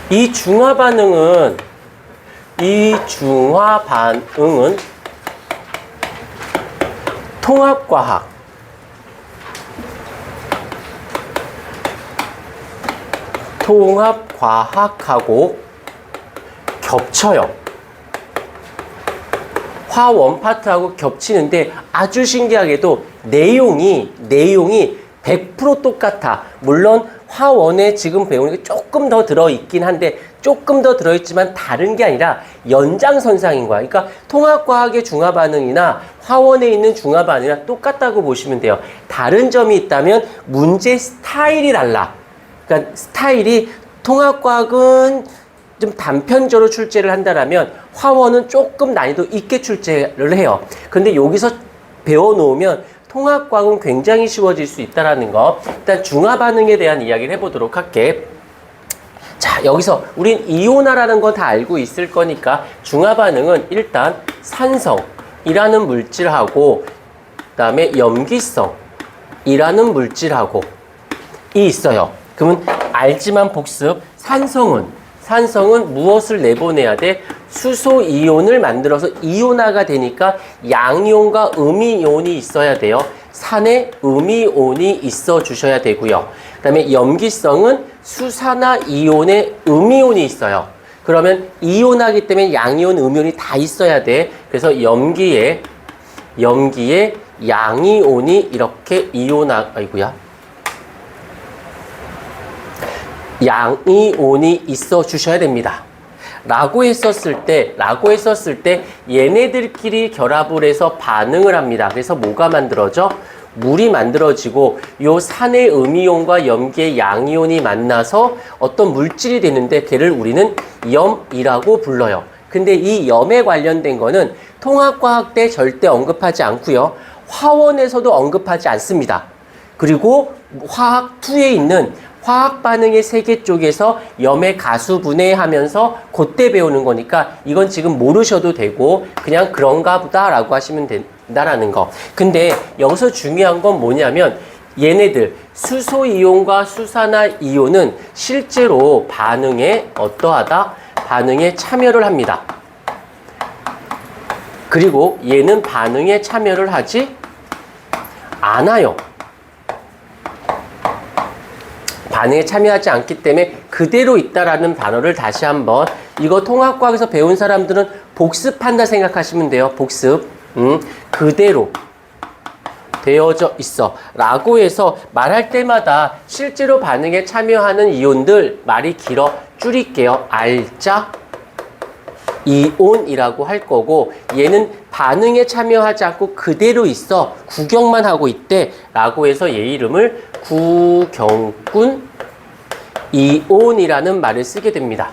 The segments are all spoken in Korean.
이 중화 반응은 통합과학하고 겹쳐요. 화원 파트하고 겹치는데 아주 신기하게도 내용이 100% 똑같아. 물론 화원에 지금 배우는 게 조금 더 들어있긴 한데 조금 더 들어있지만 다른 게 아니라 연장선상인 거야. 그러니까 통합과학의 중화반응이나 화원에 있는 중화반응이나 똑같다고 보시면 돼요. 다른 점이 있다면 문제 스타일이 달라. 그러니까 스타일이 통합과학은 좀 단편적으로 출제를 한다라면 화원은 조금 난이도 있게 출제를 해요. 근데 여기서 배워놓으면 통합과학은 굉장히 쉬워질 수 있다는 거. 일단 중화반응에 대한 이야기를 해보도록 할게. 자, 여기서 우린 이온화라는 거 다 알고 있을 거니까 중화반응은 일단 산성이라는 물질하고 그다음에 염기성이라는 물질하고 이 있어요. 그러면 알지만 복습. 산성은 무엇을 내보내야 돼? 수소 이온을 만들어서 이온화가 되니까 양이온과 음이온이 있어야 돼요. 산에 음이온이 있어 주셔야 되고요. 그 다음에 염기성은 수산화 이온에 음이온이 있어요. 그러면 이온하기 때문에 양이온, 음이온이 다 있어야 돼. 그래서 염기에 양이온이 이렇게 양이온이 있어 주셔야 됩니다. 라고 했었을 때 얘네들끼리 결합을 해서 반응을 합니다. 그래서 뭐가 만들어져? 물이 만들어지고 요 산의 음이온과 염기의 양이온이 만나서 어떤 물질이 되는데 걔를 우리는 염이라고 불러요. 근데 이 염에 관련된 거는 통합과학 때 절대 언급하지 않고요. 화원에서도 언급하지 않습니다. 그리고 화학 2에 있는 화학 반응의 세계 쪽에서 염의 가수분해하면서 그때 배우는 거니까 이건 지금 모르셔도 되고 그냥 그런가 보다라고 하시면 된다라는 거. 근데 여기서 중요한 건 뭐냐면 얘네들 수소이온과 수산화 이온은 실제로 반응에 반응에 참여를 합니다. 그리고 얘는 반응에 참여를 하지 않아요. 반응에 참여하지 않기 때문에 그대로 있다라는 단어를 다시 한번 이거 통합과학에서 배운 사람들은 복습한다 생각하시면 돼요. 복습. 그대로 되어져 있어 라고 해서 말할 때마다 실제로 반응에 참여하는 이온들 말이 길어 줄일게요. 알자 이온이라고 할 거고 얘는 반응에 참여하지 않고 그대로 있어 구경만 하고 있대 라고 해서 얘 이름을 구경꾼 이온이라는 말을 쓰게 됩니다.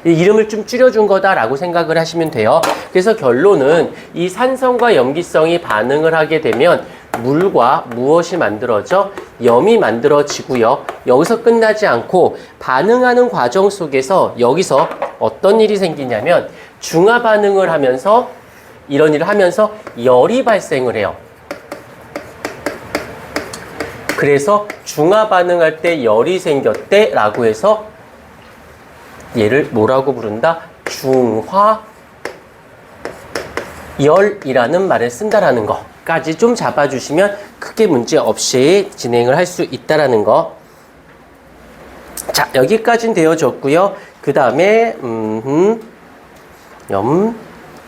이 이름을 좀 줄여준 거다라고 생각을 하시면 돼요. 그래서 결론은 이 산성과 염기성이 반응을 하게 되면 물과 무엇이 만들어져? 염이 만들어지고요. 여기서 끝나지 않고 반응하는 과정 속에서 여기서 어떤 일이 생기냐면 중화 반응을 하면서 이런 일을 하면서 열이 발생을 해요. 그래서 중화 반응할 때 열이 생겼대 라고 해서 얘를 뭐라고 부른다? 중화열이라는 말을 쓴다라는 거까지 좀 잡아주시면 크게 문제 없이 진행을 할 수 있다라는 거. 자, 여기까지는 되어졌고요. 그 다음에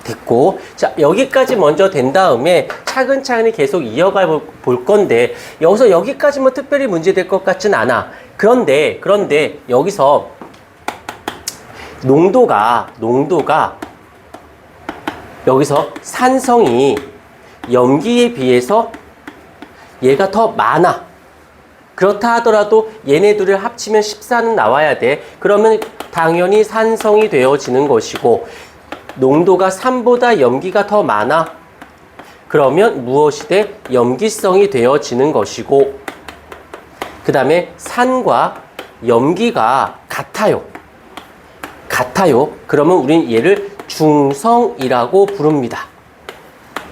됐고, 자, 여기까지 먼저 된 다음에 차근차근히 계속 이어가 볼 건데 여기서 여기까지 뭐 특별히 문제될 것 같진 않아. 그런데 여기서 농도가 여기서 산성이 염기에 비해서 얘가 더 많아. 그렇다 하더라도 얘네들을 합치면 14는 나와야 돼. 그러면 당연히 산성이 되어지는 것이고 농도가 3보다 염기가 더 많아. 그러면 무엇이 돼? 염기성이 되어지는 것이고 그 다음에 산과 염기가 같아요. 그러면 우린 얘를 중성이라고 부릅니다.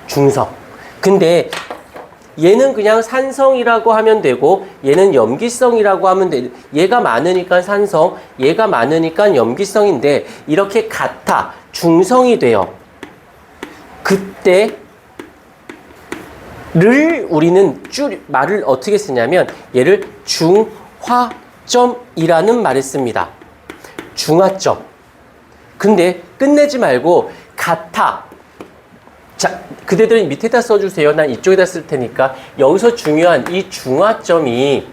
중성. 근데 얘는 그냥 산성이라고 하면 되고 얘는 염기성이라고 하면 돼. 얘가 많으니까 산성, 얘가 많으니까 염기성인데 이렇게 같아 중성이 돼요. 그때 를 우리는 말을 어떻게 쓰냐면 얘를 중화점이라는 말을 씁니다. 중화점. 근데 끝내지 말고 같아. 자, 그대들은 밑에다 써주세요. 난 이쪽에다 쓸 테니까. 여기서 중요한 이 중화점이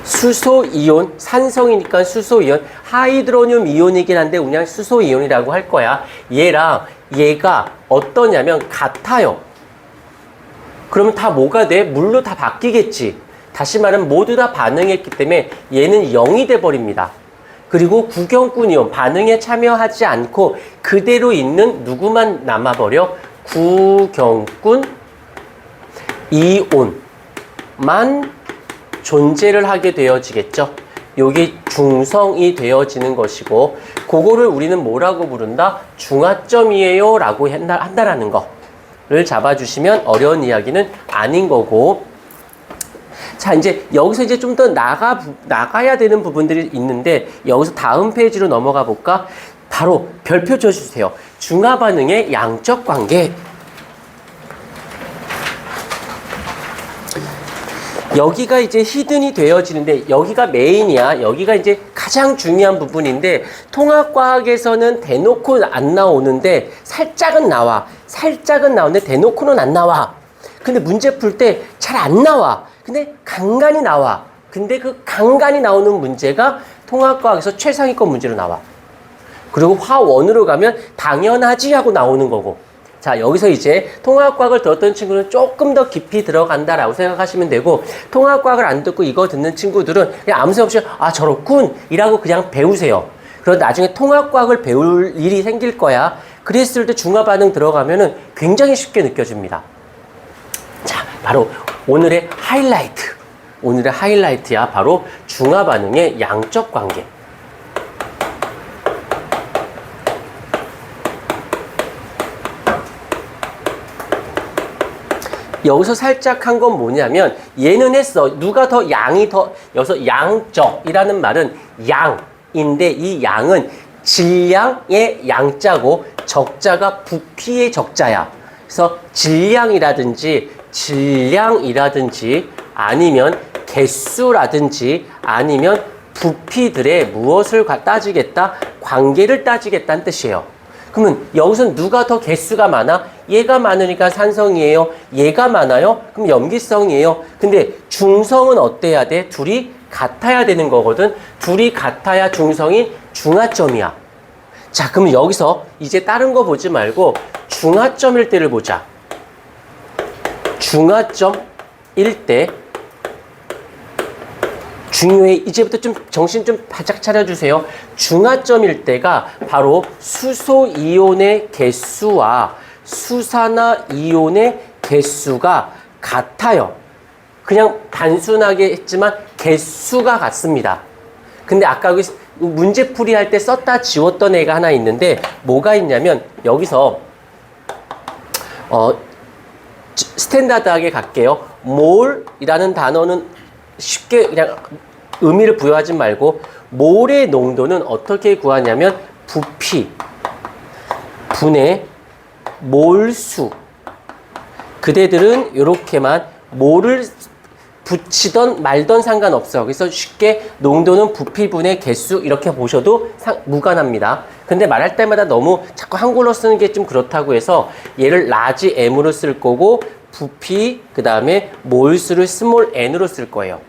수소이온, 산성이니까 수소이온, 하이드로늄 이온이긴 한데 그냥 수소이온이라고 할 거야. 얘랑 얘가 어떠냐면 같아요. 그러면 다 뭐가 돼? 물로 다 바뀌겠지. 다시 말하면 모두 다 반응했기 때문에 얘는 0이 돼버립니다. 그리고 구경꾼 이온 반응에 참여하지 않고 그대로 있는 누구만 남아버려? 구경꾼 이온만 존재를 하게 되어지겠죠. 요게 중성이 되어지는 것이고 그거를 우리는 뭐라고 부른다? 중화점이에요 라고 한다라는 거를 잡아주시면 어려운 이야기는 아닌 거고. 자, 이제 여기서 이제 좀 더 나가야 되는 부분들이 있는데 여기서 다음 페이지로 넘어가 볼까? 바로 별표 쳐주세요. 중화 반응의 양적 관계. 여기가 이제 히든이 되어지는데 여기가 메인이야. 여기가 이제 가장 중요한 부분인데 통합과학에서는 대놓고 안 나오는데 살짝은 나와. 살짝은 나오는데 대놓고는 안 나와. 근데 문제 풀 때 잘 안 나와. 근데 간간히 나와. 근데 그 간간히 나오는 문제가 통합과학에서 최상위권 문제로 나와. 그리고 화원으로 가면 당연하지 하고 나오는 거고. 자, 여기서 이제 통합과학을 들었던 친구는 조금 더 깊이 들어간다라고 생각하시면 되고, 통합과학을 안 듣고 이거 듣는 친구들은 그냥 아무 생각 없이 아 저렇군 이라고 그냥 배우세요. 그런데 나중에 통합과학을 배울 일이 생길 거야. 그랬을 때 중화반응 들어가면은 굉장히 쉽게 느껴집니다. 자, 바로 오늘의 하이라이트. 오늘의 하이라이트야. 바로 중화반응의 양적 관계. 여기서 살짝 한 건 뭐냐면 얘는 했어. 누가 더 양이 더 여기서 양적이라는 말은 양인데 이 양은 질량의 양자고 적자가 부피의 적자야. 그래서 질량이라든지 아니면 개수라든지 아니면 부피들의 무엇을 따지겠다? 관계를 따지겠다는 뜻이에요. 그러면 여기서 누가 더 개수가 많아? 얘가 많으니까 산성이에요. 얘가 많아요? 그럼 염기성이에요. 근데 중성은 어때야 돼? 둘이 같아야 되는 거거든. 둘이 같아야 중성이 중화점이야. 자, 그럼 여기서 이제 다른 거 보지 말고 중화점일 때를 보자. 중화점일 때 중요해. 이제부터 좀 정신 좀 바짝 차려주세요. 중화점일 때가 바로 수소이온의 개수와 수산화이온의 개수가 같아요. 그냥 단순하게 했지만 개수가 같습니다. 근데 아까 문제풀이 할 때 썼다 지웠던 애가 하나 있는데 뭐가 있냐면 여기서 스탠다드하게 갈게요. 몰이라는 단어는 쉽게 그냥 의미를 부여하지 말고 몰의 농도는 어떻게 구하냐면 부피 분의 몰수. 그대들은 이렇게만 몰을 붙이던 말던 상관없어요. 그래서 쉽게 농도는 부피분의 개수 이렇게 보셔도 무관합니다. 근데 말할 때마다 너무 자꾸 한글로 쓰는 게 좀 그렇다고 해서 얘를 라지 M으로 쓸 거고 부피 그 다음에 몰수를 스몰 n으로 쓸 거예요.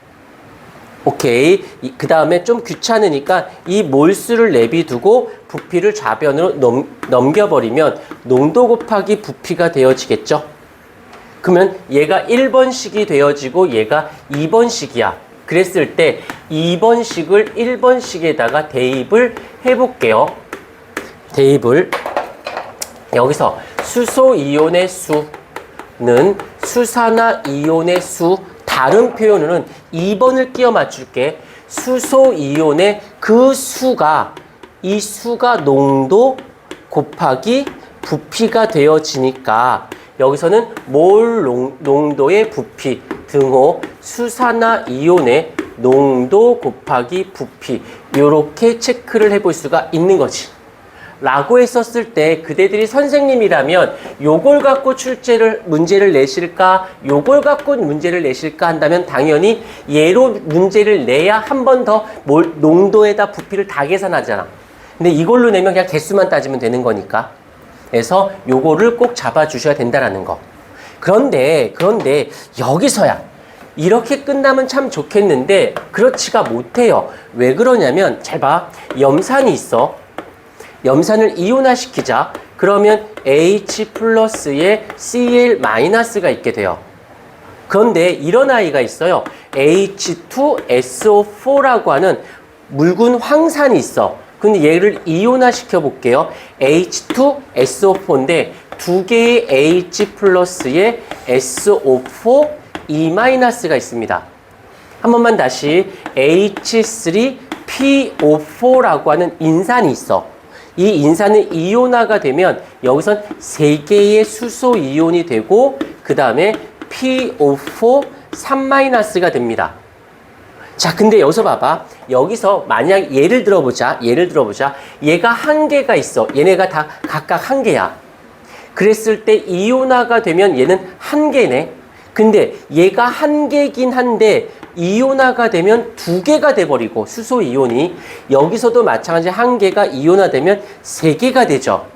오케이. 그 다음에 좀 귀찮으니까 이 몰수를 내비두고 부피를 좌변으로 넘겨버리면 농도 곱하기 부피가 되어지겠죠. 그러면 얘가 1번식이 되어지고 얘가 2번식이야. 그랬을 때 2번식을 1번식에다가 대입을 해볼게요. 대입을 여기서 수소이온의 수는 수산화이온의 수, 다른 표현으로는 2번을 끼워 맞출게. 수소이온의 그 수가 이 수가 농도 곱하기 부피가 되어지니까 여기서는 몰 농도의 부피, 등호, 수산화 이온의 농도 곱하기 부피 이렇게 체크를 해볼 수가 있는 거지. 라고 했었을 때 그대들이 선생님이라면 요걸 갖고 문제를 내실까? 요걸 갖고 문제를 내실까 한다면 당연히 얘로 문제를 내야 한 번 더 농도에다 부피를 다 계산하잖아. 근데 이걸로 내면 그냥 개수만 따지면 되는 거니까. 그래서 요거를 꼭 잡아주셔야 된다라는 거. 그런데 여기서야 이렇게 끝나면 참 좋겠는데 그렇지가 못해요. 왜 그러냐면 잘 봐. 염산이 있어. 염산을 이온화시키자. 그러면 H 플러스에 Cl-가 있게 돼요. 그런데 이런 아이가 있어요. H2SO4라고 하는 묽은 황산이 있어. 근데 얘를 이온화시켜 볼게요. H2SO4인데 두 개의 H 플러스에 SO4E-가 있습니다. 한 번만 다시 H3PO4라고 하는 인산이 있어. 이 인산은 이온화가 되면 여기선 3개의 수소 이온이 되고 그 다음에 PO4 3-가 됩니다. 자, 근데 여기서 봐봐. 여기서 만약 예를 들어보자. 얘가 한 개가 있어. 얘네가 다 각각 한 개야. 그랬을 때 이온화가 되면 얘는 한 개네. 근데 얘가 한 개긴 한데 이온화가 되면 두 개가 돼버리고 수소 이온이 여기서도 마찬가지 한 개가 이온화되면 세 개가 되죠.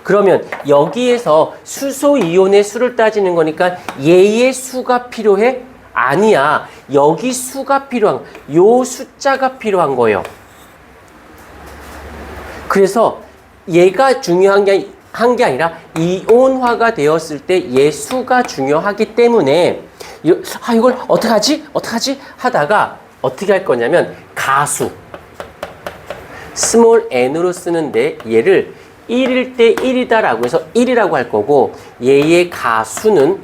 그러면 여기에서 수소 이온의 수를 따지는 거니까 얘의 수가 필요해? 아니야. 여기 수가 필요한 요 숫자가 필요한 거예요. 그래서 얘가 중요한 게 아니라 이온화가 되었을 때 얘 수가 중요하기 때문에 이걸 어떡하지 하다가 어떻게 할 거냐면 가수 스몰 n으로 쓰는데 얘를 1일 때 1이다 라고 해서 1이라고 할 거고 얘의 가수는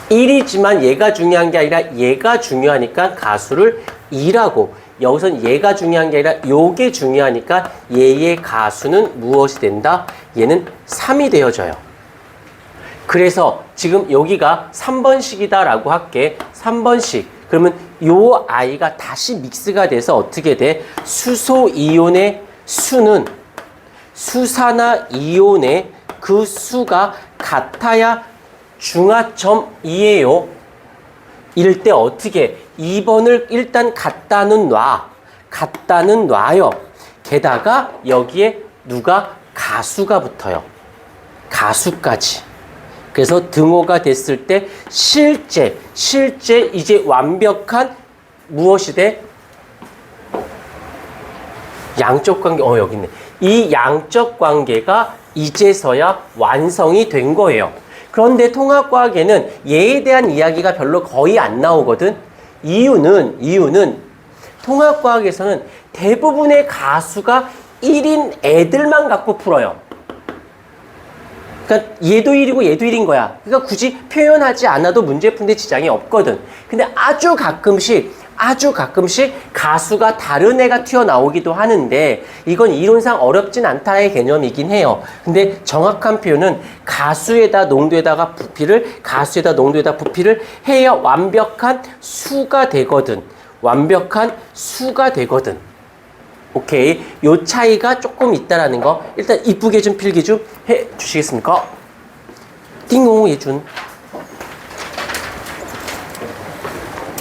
1이지만 얘가 중요한 게 아니라 얘가 중요하니까 가수를 2라고 여기선 얘가 중요한 게 아니라 요게 중요하니까 얘의 가수는 무엇이 된다? 얘는 3이 되어져요. 그래서 지금 여기가 3번씩이다 라고 할게. 3번씩. 그러면 요 아이가 다시 믹스가 돼서 어떻게 돼? 수소 이온의 수는 수산화 이온의 그 수가 같아야 중화점이에요. 이럴 때 어떻게 2번을 일단 갖다는 놔요. 게다가 여기에 누가 가수가 붙어요. 가수까지. 그래서 등호가 됐을 때 실제 이제 완벽한 무엇이 돼? 양적 관계. 여기 있네. 이 양적 관계가 이제서야 완성이 된 거예요. 그런데 통합과학에는 얘에 대한 이야기가 별로 거의 안 나오거든. 이유는 통합과학에서는 대부분의 가수가 1인 애들만 갖고 풀어요. 그러니까 얘도 1이고 얘도 1인 거야. 그러니까 굳이 표현하지 않아도 문제 푸는데 지장이 없거든. 근데 아주 가끔씩 가수가 다른 애가 튀어나오기도 하는데 이건 이론상 어렵진 않다의 개념이긴 해요. 근데 정확한 표현은 가수에다 농도에다 부피를 해야 완벽한 수가 되거든. 오케이. 요 차이가 조금 있다라는 거 일단 이쁘게 좀 필기 좀 해 주시겠습니까? 띵공 예준.